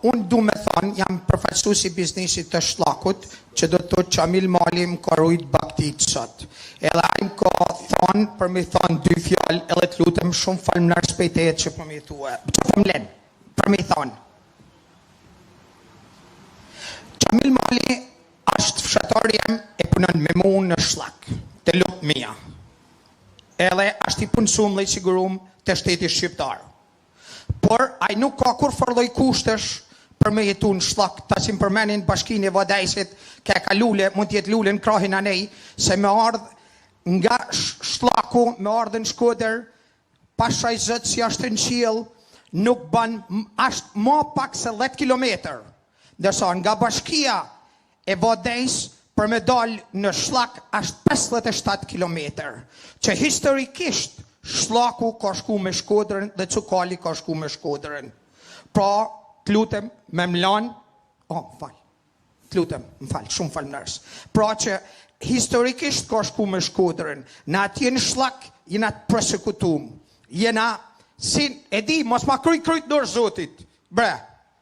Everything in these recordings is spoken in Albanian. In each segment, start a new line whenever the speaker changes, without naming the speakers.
Unë du me thonë, jam përfaqësues i biznesit të shllakut, që do të thotë Çamil Mali më ka rujt baktit sot. Edhe ai më ka thonë, për me thonë dy fjalë, edhe të lutem shumë falëndar shpejtet që për me thua. Që për më len, për me thonë. Çamil Mali është fshatari jem e punon me mu në shllak, të lutë mia. Edhe është i punësum dhe i sigurum të shteti shqiptar. Por, ai nuk ka kur farloj kushtesh për me jetu në shllak, ta si më përmenin bashkinë e Vadajsit, ke ka lule, mund t'jetë lule në krahin anej, se me ardhë nga shllaku, me ardhë në Shkodër, pasha i zëtë si ashtë në qiell, nuk ban, ashtë ma pak se 10 kilometër. Dërsa nga bashkia e Vadajs, për me dalë në shllak, ashtë 57 kilometër. Që historikisht, shllaku ka shku me Shkodrën dhe Cukali ka shku me Shkodrën. Pra, të lutem me mlan, të lutem, më falë, shumë falë nërës. Pra që historikisht ka shku me Shkodrën, në atje në shllak jena të prosekutum, jena, si, e di, mos ma kryt dorë zotit, bre,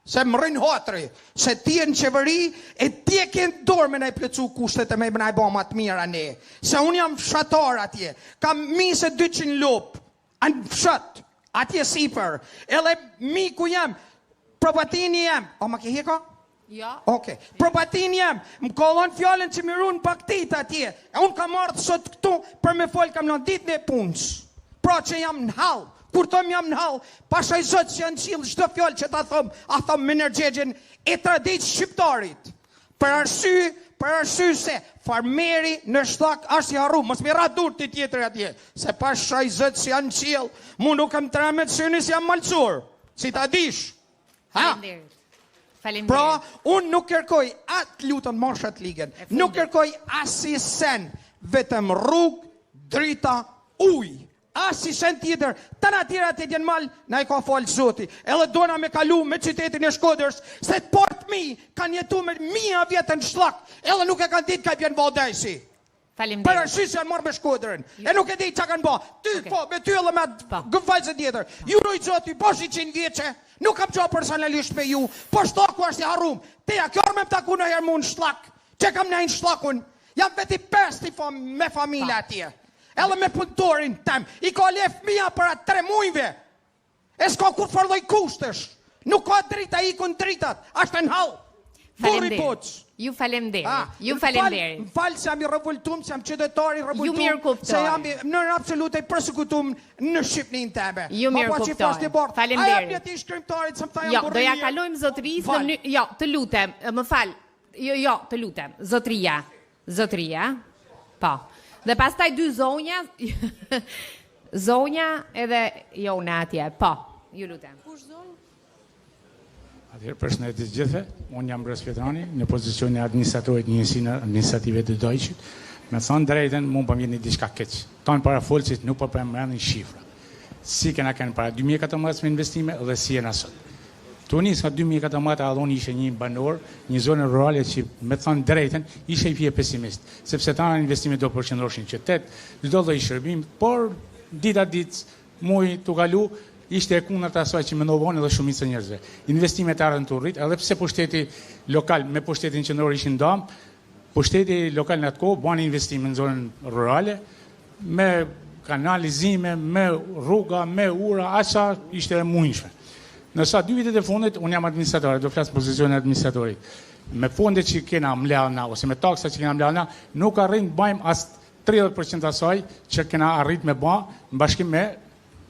se më rrinë hotri, se ti e në qeveri, e ti e kënë dorë me ne plecu kushtet e me bëna i ba ma të mira ne. Se unë jam fshatar atje, kam mise 200 lop, anë fshat, atje sipër, edhe miku jam, probatini jam, ma ke heko?
Ja.
Oke, probatini jam, më kolon fjallën që më runë paktit atje, e unë kam ardhë sot këtu, për me folë kam në ditë në punës, pra që jam në halë. Kur thëm jam në halë, pasha i zëtë që janë qilë çdo fjallë që ta thëm, a thëm me nërgjegjen e tradit shqiptarit. Për arsy se farmeri në shllak është i harru, mos me ra dur të tjetër atje, se pasha i zëtë që janë qilë, mu nuk kam të ramet syni si jam malcur, si ta dish.
Faleminderit.
Pra, unë nuk kërkoj, atë lutën marshat ligën, nuk kërkoj asi sen, vetëm rrugë, drita, ujë. Asi sen tjetër, të në tjera të djenë malë, na i ka falë zoti. Edhe dona me kalu me qytetin e Shkodrës, se të portë mi, kanë jetu me 1000 vjetë në shllak, edhe nuk e kanë ditë ka i vjenë Vadajsi.
Faleminderit.
Për arsye se janë marrë me Shkodrën, e nuk e di që kanë ba. Ty, po, me ty edhe me gëmfajzë tjetër. Ju rojtë zoti, po 100 vjeqe, nuk kam qa personalisht me ju, po shtaku është i harum. Teja, kjo me më taku në herë mu në shllak, që kam në shllakun, jam veti 5 me familje atje. Edhe me punëtorin tem, i ka lef mija për atë 3 mujve. E s'ka kur farloj kushtesh. Nuk ka drita, i kun dritat. Ashtë në halë. Burri poç.
Ju falemderit. Ju falemderit.
Më falë se jam i revoltum, se jam qytetari revoltum.
Ju mirë kuptoj.
Se jam në absolute i persekutum në Shqipnin tebe.
Ju mirë kuptoj. Falemderit.
A jam jeti shkrimtarit, se më tha jam burri.
Do ja kalojmë zotërisë. Jo, të lutem, më falë. Jo, të lutem. Zotëria. Po. Dhe pastaj 2 zonja, zonja edhe jo në atje, po, ju lutem.
Kush zonë?
Atëherë përshëndetje të gjithëve, unë jam Bres Pietrani, në pozicion e administratorit një njësinë administrative të Deutschit. Me thonë drejten, mund për mjeni diçka keq. Tonë para folësit nuk për përmërënin shifra. Si kena kënë para 2014 me investime dhe si jena sot. Tunis nga 2014 adhon ishe një banor, një zonë rurale që me thonë drejten, ishe i fje pesimist, sepse ta në investime do përqendroshin qytet, çdo lloj shërbim, por dita muj të kalu, ishte e kundërt asaj që mendovon edhe shumica e njerëzve. Investimet ardhen të rrit, edhe pse pushteti lokal me pushtetin qendror ishin dam, pushteti lokal në atë kohë bën investime në zonën rurale, me kanalizime, me rruga, me ura, asa ishte e mundshme. Në sa 2 vitet e fundit, unë jam administrator, do flas pozicionin e administratorit. Me fondet që kena mlana, ose me taksat që kena mlana, nuk arrim të bëjmë as 30% asaj që kena arrit me ba në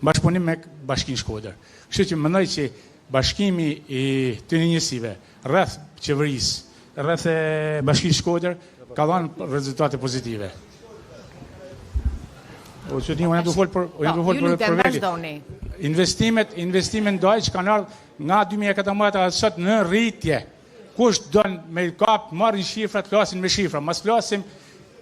bashkëpunim me Bashkinë Shkodër. Kështu që mendoj që bashkimi i të njësive rreth qeverisë, rreth Bashkinë Shkodër ka dhënë rezultate pozitive. O që ti, unë jam të folë për veli. Investimet ndaj që kanë ardhë nga 2014 sot në rritje. Kush dënë me kap, marrin shifrat, flasin me shifra. Mas flasim,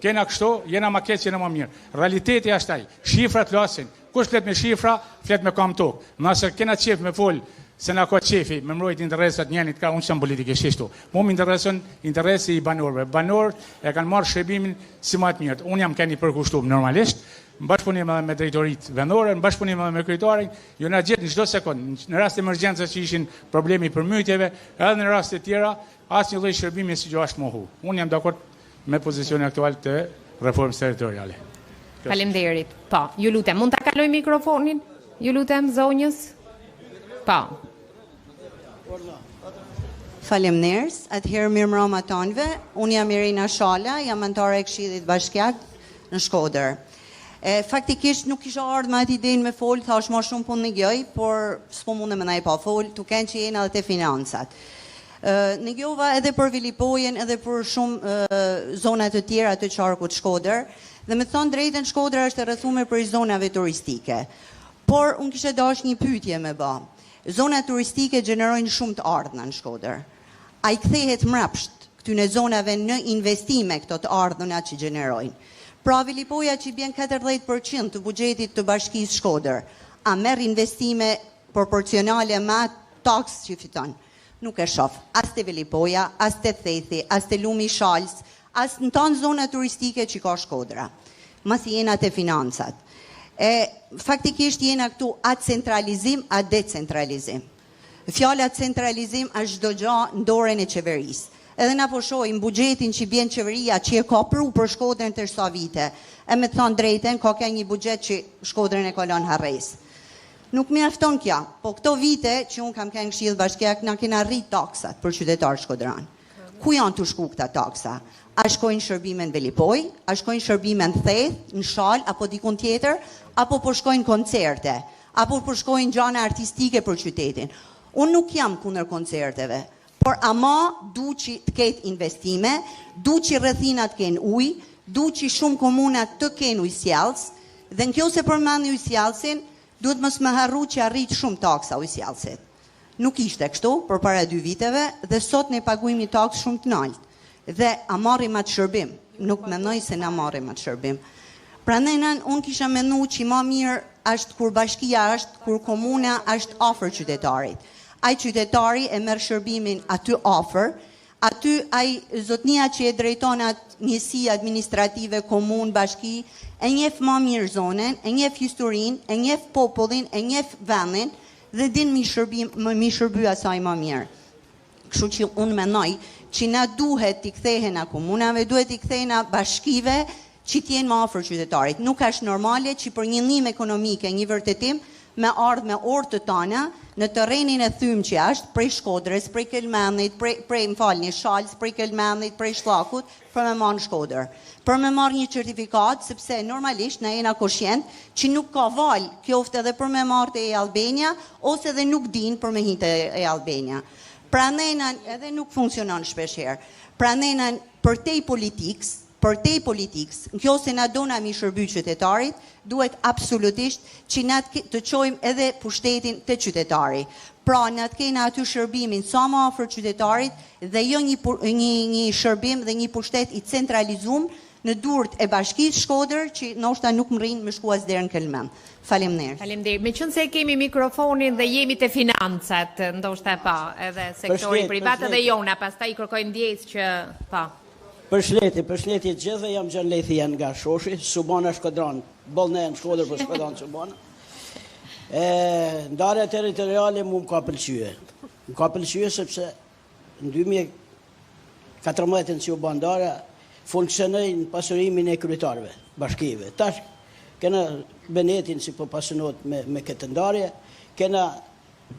kena kështu, jena ma keq, jena ma mirë. Realiteti ashtë taj, shifrat flasin. Kush flet me shifra, flet me kam tokë. Nëse kena qef me folë, se na ka qefi, me mrojt interesat njenit, ka unë që jam politike, shishtu. Mu më interesën interesi i banorëve. Banorët e kanë marrë shërbimin si ma të mirët. Unë jam keni përkushtum normalisht, në bashkëpunim edhe me drejtoritë vendore, në bashkëpunim edhe me kryetarin, ju na gjet në çdo sekond, në rast emergjencë që ishin problemi për mytjeve, edhe në raste tjera, asnjë lloj shërbimi si gjë është mohu. Unë jam dakord me pozicionin aktual të reformës territoriale.
Faleminderit. Po, ju lutem, mund ta kaloj mikrofonin? Ju lutem zonjës. Po.
Faleminderit. Atëherë mirëmbrëma tonëve. Unë jam Irina Shala, jam anëtare e Këshillit Bashkiak në Shkodër. Faktikisht nuk kisha ardhur me atë idenë me fol, thash më shumë punë në gjoj, por s'po mundem me ndaj pa fol, tu kanë që jena edhe te financat. Negojova edhe për Vilipojen, edhe për shumë zona të tjera të qarkut Shkodër, dhe me thonë drejtën Shkodra është e rrethuar për zonave turistike. Por unë kisha dash një pyetje me bë. Zonat turistike gjenerojnë shumë të ardhmë në Shkodër. A i kthehet mrapsht këtyne zonave në investime këto të ardhëna që gjenerojnë? Pra Vilipoja që bjen 40% të buxhetit të bashkisë Shkodër, a merr investime proporcionale me taksë që fiton? Nuk e shoh. As te Vilipoja, as te Thethi, as te Lumi Shalës, as në tonë zona turistike që ka Shkodra. Masi jena te financat. Faktikisht jena këtu atë centralizim, atë decentralizim. Fjala centralizim është çdo gjë në dorën e qeverisë. Edhe na po shohim buxhetin që bjen qeveria që e ka pru për Shkodrën të sa vite. E me thon drejtën, ka një buxhet që Shkodrën e ka lënë harres. Nuk mjafton kjo, po këto vite që unë kam qenë në Këshill Bashkiak na kena rrit taksat për qytetarë shkodran. Ku janë të shku këta taksa? A shkojnë shërbime në Velipoj, a shkojnë shërbime në Theth, në Shal, apo dikun tjetër, apo po shkojnë koncerte, apo po shkojnë gjana artistike për qytetin. Unë nuk jam kundër koncerteve, por ama du që të ketë investime, du që rrethinat kenë ujë, du që shumë komunat të kenë ujësjallës, dhe në kjo se përmend ujësjallësin, duhet mos më harru që arrit shumë taksa ujësjallësit. Nuk ishte kështu për para 2 viteve dhe sot ne paguajmë një taksë shumë të lartë. Dhe a marrim atë shërbim? Nuk mendoj se na marrim atë shërbim. Prandaj unë kisha menduar që më mirë është kur bashkia është, kur komuna është afër qytetarit. Ai qytetari e merr shërbimin aty afër, aty ai zotnia që e drejton atë njësi administrative, komunë, bashki, e njeh më mirë zonën, e njeh historinë, e njeh popullin, e njeh vendin dhe din mi shërby asaj më mirë. Kështu që unë mendoj që na duhet t'i kthehena komunave, duhet t'i kthehena bashkive që t'jenë më afër qytetarit. Nuk është normale që për një ndihmë ekonomike, një vërtetim, me ardhë me orë të tana në terrenin e thym që është, prej Shkodrës, prej Kelmenit, prej Shalës, prej Kelmenit, prej Shllakut, për me marrë në Shkodër. Për me marrë një certifikat, sepse normalisht na jena koshient që nuk ka val, qoftë edhe për me marrë të e Albania, ose edhe nuk din për me hitë e Albania. Prandaj edhe nuk funksionon shpeshherë. Prandaj për tej politikës, kjo se na dona mi shërby qytetarit, duhet absolutisht që na të çojmë edhe pushtetin te qytetari. Pra na të kena aty shërbimin sa më afër qytetarit dhe jo një shërbim dhe një pushtet i centralizuar në durt e bashkisë Shkodër që ndoshta nuk mrin me shkuas deri në Kelmen. Faleminderit.
Faleminderit. Meqense kemi mikrofonin dhe jemi te financat, ndoshta pa, edhe sektori privat edhe jona, pastaj kërkoj ndjes që pa.
Përshëndetje gjithëve, jam Gjan Lethi janë nga Shoshi, Subana Shkodran, bollne në Shkodër për Shkodran Subana. Ndarja territoriale mu më ka pëlqye. Më ka pëlqye sepse në 2014 që u bë ndarja, funksionoi në pasurimin e kryetarëve, bashkive. Tash kena Benetin si po pasunohet me këtë ndarje, kena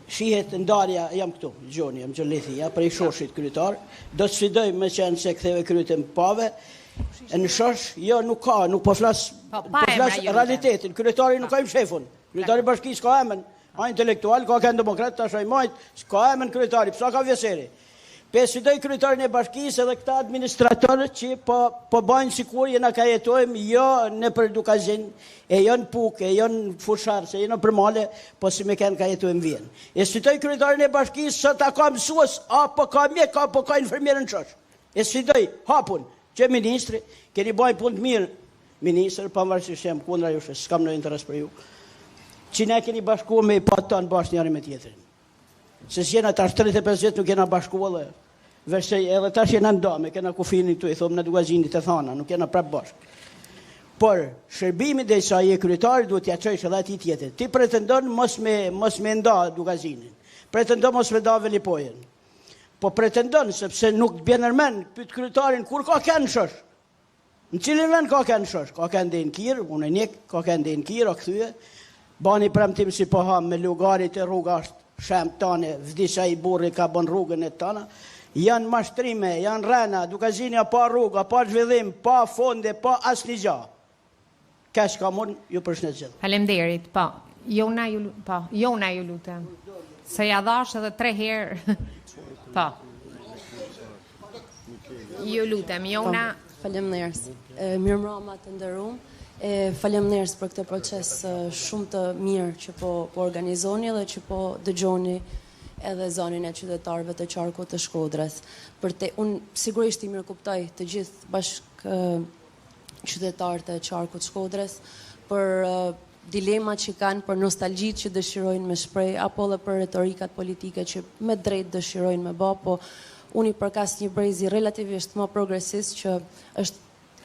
shihet ndarja, jam këtu, Gjoni, jam Gjolethia, prej Shoshit kryetar, do të sfidoj me qenë se ktheve kryetën pave, në Shosh, jo nuk ka, nuk po flas realitetin, kryetari nuk ka im shefun, kryetari bashkisë ka emën, a intelektual, ka kënë demokrat, tash a i majt, ka emën kryetari, pësa ka vjeseri. Pe sfidoj kryetarin e bashkisë edhe këta administratorët që po bajnë sikur jena ka jetojmë jo në për Dukazin, e jo në Puk, e jo në Fushar, se jo në Përmale, po si me kënë ka jetojmë vjen. E sfidoj kryetarin e bashkisë sa ta ka mësues, apo ka mjek, apo ka infermierën Shosh. E sfidoj hapun, që ministri, keni bajnë punë të mirë, ministrë, pavarësisht jam kundra jush, s'kam në interes për ju, që ne keni bashkuar me i patë tanë bashkë njëri me tjetërin. Se s'jena tash 35 vjet nuk jena bashkuar edhe tash jena ndame, kena kufinin këtu, i thomë në Dugazinit e thana, nuk jena prap bashkë. por shërbimi dhe sa je kryetari duhet t'ja çojsh edhe atij tjetër. Ti pretendon mos me nda Dukazinin. Pretendon mos me nda Velipojen. Po pretendon sepse nuk të bjen mend pyet kryetarin kur ka kënë shosh. Në cilin vend ka kënë shosh? Ka kënë në Kir, unë nik, ka kënë në Kir, o kthye. Bani premtim si po ha me lugarit e rruga është shem tane, vdisa i burri ka bën rrugën e tana. Janë mashtrime, janë rrena, Dukazini pa rruga, pa zhvillim, pa fonde, pa asnjë gjë. Kaç ka mund ju përshëndet.
Faleminderit, po. Jona ju lutem. Se ja dhash edhe 3 herë. Po. Ju lutem, Jona.
Faleminderit. Mirëmbrëma të nderuam. Faleminderit për këtë proces shumë të mirë që po organizoni dhe që po dëgjoni edhe zonin e qytetarëve të qarkut të Shkodrës. Unë sigurisht i mirë kuptoj të gjithë bashk qytetarët e qarkut të Shkodrës për dilemat që kanë, për nostalgjit që dëshirojnë me shprej, apo dhe për retorikat politike që me drejt dëshirojnë me bë, po unë i përkas një brezi relativisht më progresist që është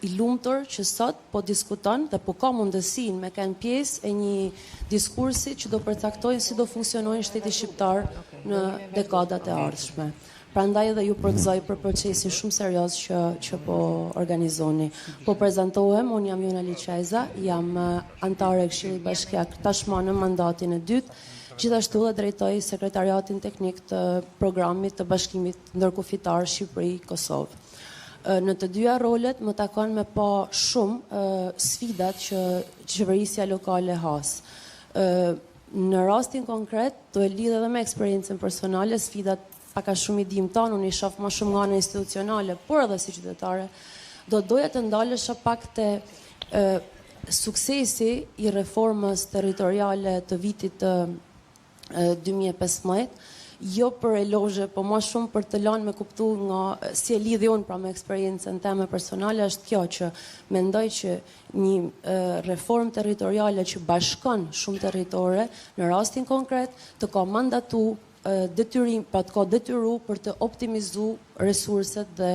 i lumtur që sot po diskuton dhe po ka mundësin me kanë pjesë e një diskursi që do përcaktojnë si do funksionojnë shteti shqiptar në dekadat e ardhshme. Prandaj edhe ju përgëzoj për procesin shumë serioz që po organizoni. Po prezantohem, unë jam Jona Liçajza, jam antare e Këshillit Bashkiak tashmë në mandatin e dytë, gjithashtu dhe drejtoj sekretariatin teknik të programit të Bashkimit Ndërkufitar Shqipëri-Kosovë. Në të dyja rolet më takon me pa shumë sfidat që qeverisja lokale has. Në rastin konkret, do e lidhe dhe me eksperiencën personale, sfidat paka shumë i dim tonë, unë i shoh më shumë nga ana institucionale, por edhe si qytetare, do doja të ndalesha pak te suksesi i reformës territoriale të vitit 2015, jo për elogje, po më shumë për të lanë me kuptu nga si e lidhi unë pra me eksperiencën teme personale, është kjo që mendoj që një reformë territoriale që bashkon shumë territore, në rastin konkret, të ka mandatu detyrim, pra të ka detyru për të optimizu resurset dhe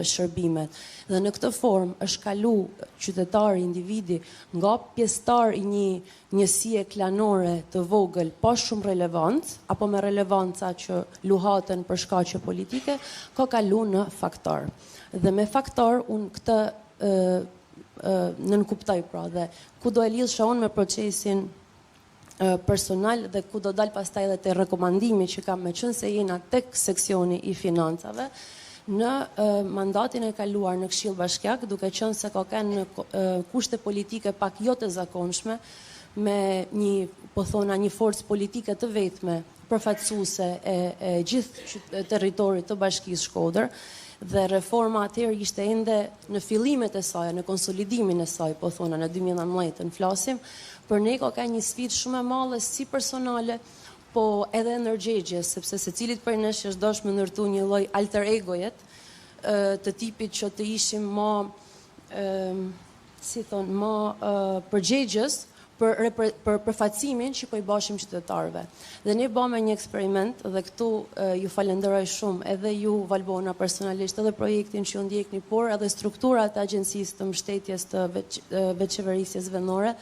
shërbimet. Dhe në këtë formë është kalu qytetari, individi, nga pjesëtar i një njësie klanore të vogël pa shumë relevant, apo me relevanca që luhaten për shkaqe politike, ka kalu në faktor. Dhe me faktor, unë këtë nënkuptoj pra, dhe ku do e lidhsha unë me procesin personal dhe ku do dal pastaj edhe te rekomandimi që kam me qenë se jena tek seksioni i financave, në mandatin e kaluar në Këshill Bashkiak, duke qenë se ka kanë kushte politike pak jo të zakonshme, me një forcë politike të vetme, përfaqësuese e gjithë territorit të Bashkisë Shkodër, dhe reforma atëherë ishte ende në fillimet e saj, në konsolidimin e saj, po thona në 2019 flasim, për ne ka një sfidë shumë e madhe si personale, po edhe ndërgjegje, sepse secilit prej nesh është dashur me ndërtu një lloj alter egojet të tipit që të ishim më përgjegjës për përfaqësimin që po i bashim qytetarëve. Dhe ne bëmë një eksperiment dhe këtu ju falenderoj shumë edhe ju Valbona personalisht edhe projektin që ju ndjekni, por edhe strukturat e agjencisë të mbështetjes të veçqeverisjes vendore,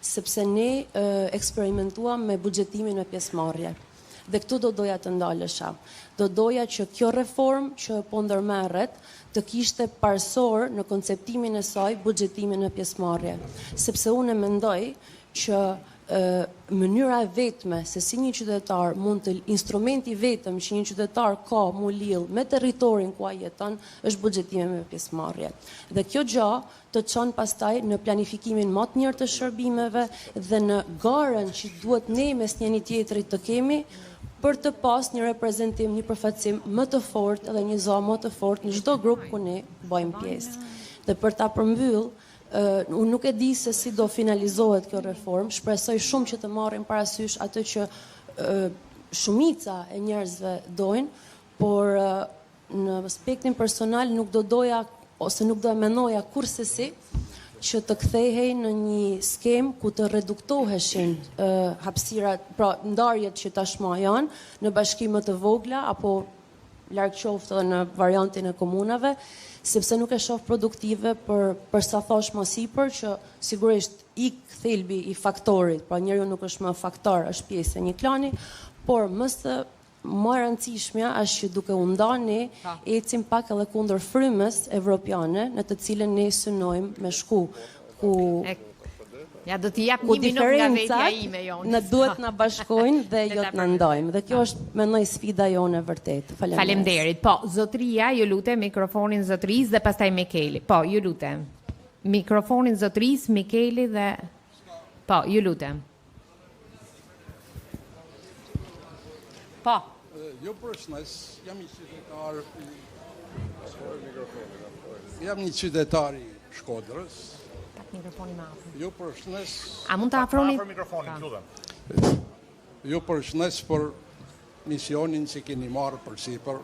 sepse ne eksperimentuam me buxhetimin me pjesëmarrje. Dhe këtu do doja të ndalesha. Do doja që kjo reformë që po ndërmerret të kishte parsor në konceptimin e saj buxhetimin e pjesëmarrje. Sepse unë mendoj që mënyra vetme se si një qytetar instrumenti vetëm që një qytetar ka mu lidh me territorin ku ai jeton është buxhetimi me pjesëmarrje. Dhe kjo gjë të çon pastaj në planifikimin më të mirë të shërbimeve dhe në garën që duhet ne mes njëri tjetrit të kemi për të pas një reprezentim, një përfaqësim më të fortë dhe një zonë më të fortë në çdo grup ku ne bëjmë pjesë. Dhe për ta përmbyll, unë nuk e di se si do finalizohet kjo reformë, shpresoj shumë që të marrim parasysh atë që shumica e njerëzve dojnë, por në aspektin personal nuk do doja ose nuk do e mendoja kurrësi që të kthehej në një skemë ku të reduktoheshin hapësirat, pra ndarjet që tashmë janë në bashkime të vogla apo larg qoftë edhe në variantin e komunave, sepse nuk e shoh produktive për sa thosh më sipër që sigurisht thelbi i faktorit, pra njeriu nuk është më faktor, është pjesë e një klani, por më e rëndësishmja është që duke u ndani ecim pak edhe kundër frymës evropiane në të cilën ne synojmë me shku ku
ja do t'i jap 1 minutë nga vetja ime jonë.
Në duhet na bashkojnë dhe jo të na ndajmë. Dhe kjo është mendoj sfida jone vërtet.
Faleminderit. Po, zotria, ju lutem mikrofonin zotris dhe pastaj Mikeli. Po, ju lutem. Mikrofonin zotris, Mikeli dhe po, ju lutem. Po.
Jo përshëndes, jam një qytetar jam një qytetar i Shkodrës. Jo përshëndes.
A mund të afroni
mikrofonin, lutem.
Jo përshëndes për misionin që keni marrë përsipër,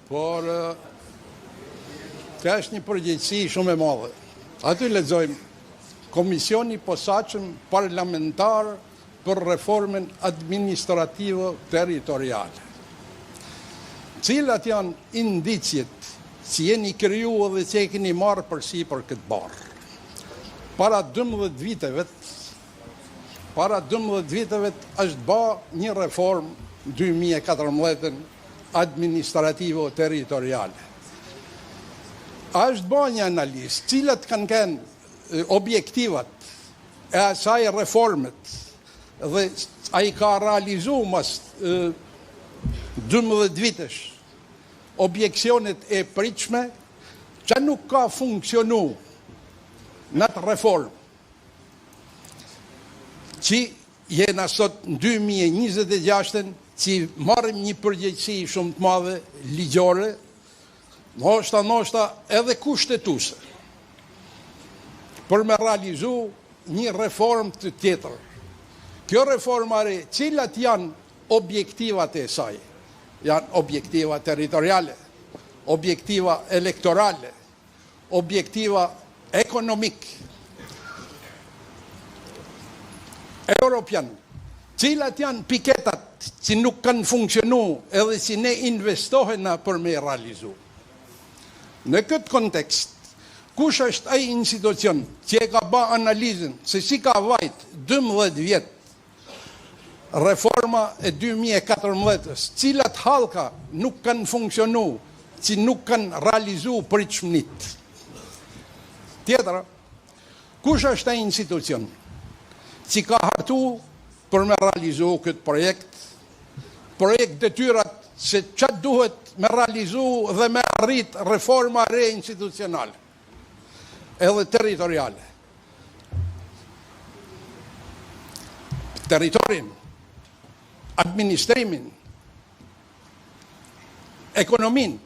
por ka është një përgjegjësi shumë e madhe. Aty lexojmë Komisioni i Posaçëm Parlamentar për reformën administrative territoriale. Cilat janë indicjet që jeni krijuar dhe që e keni marrë përsipër këtë barë? Para 12 viteve është ba një reform 2014 administrative territoriale. Është ba një analizë, cilat kanë kënë objektivat e asaj reformet dhe a i ka realizu mas 12 vitesh objekcionet e pritshme që nuk ka funksionu në të reform që jena sot në 2026 që marrim një përgjegjësi shumë të madhe ligjore, ndoshta edhe kushtetuese, për me realizu një reform të tjetër. Kjo reformare, cilat janë objektivat e saj? Janë objektiva territoriale, objektiva elektorale, objektiva ekonomik, europian, cilat janë piketat që nuk kanë funksionu edhe që ne investohena për me realizu. Në këtë kontekst, kush është ai institucion që e ka ba analizën se si ka vajt 12 vjet reforma e 2014, cilat halka nuk kanë funksionu, që nuk kanë realizu pritshmëritë. Tjetra, kush është ai institucion që ka hartu për me realizu këtë projekt detyrat se çfarë duhet me realizu dhe me arrit reforma re institucionale edhe territoriale. Territorin, administrimin, ekonomin,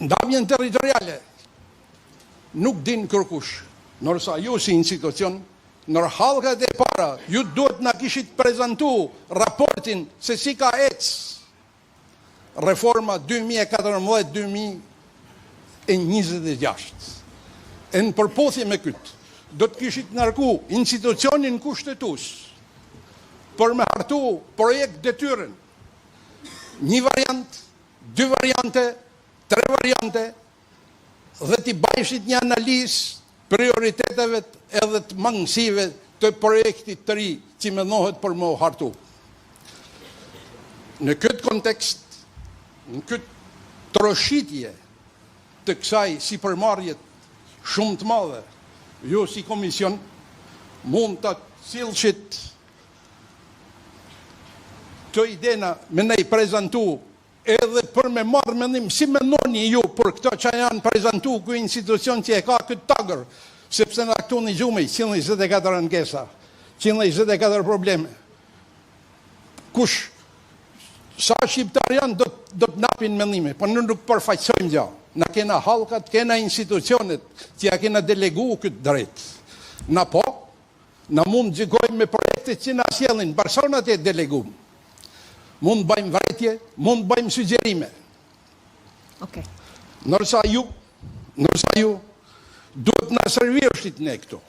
ndamjen territoriale, nuk din kërkush, nërsa ju si institucion, nër halkat e para, ju duhet na kishit prezentu raportin se si ka reforma 2014-2026. E në përpothje me këtë, do të kishit nërku institucionin kushtetues për me hartu projekt detyren, një variant, 2 variante, 3 variante, dhe t'i bajshit një analizë prioriteteve edhe të mangësive të projektit të ri që mendohet për më hartu. Në këtë kontekst, në këtë troshitje të kësaj si përmarrjet shumë të madhe, ju si komision mund të cilëshit të idena me ne i prezentu edhe për me marrë mendim, si mendoni ju për këto që janë prezentu ku institucion që e ka këtë tagër, sepse në këtu një gjumej, 124 ankesa, 124 probleme. Kush, sa shqiptar janë do të napin mendime, po në nuk përfaqësojmë gjë. Na kena halkat, kena institucionet që ja kena delegu këtë drejt. Na po, na mund gjykojmë me projekte që na sjellin, personat e delegum. Mund bëjmë vërtje, mund bëjmë sugjerime.
Okay.
Nërsa ju duhet na servirshit ne këtu.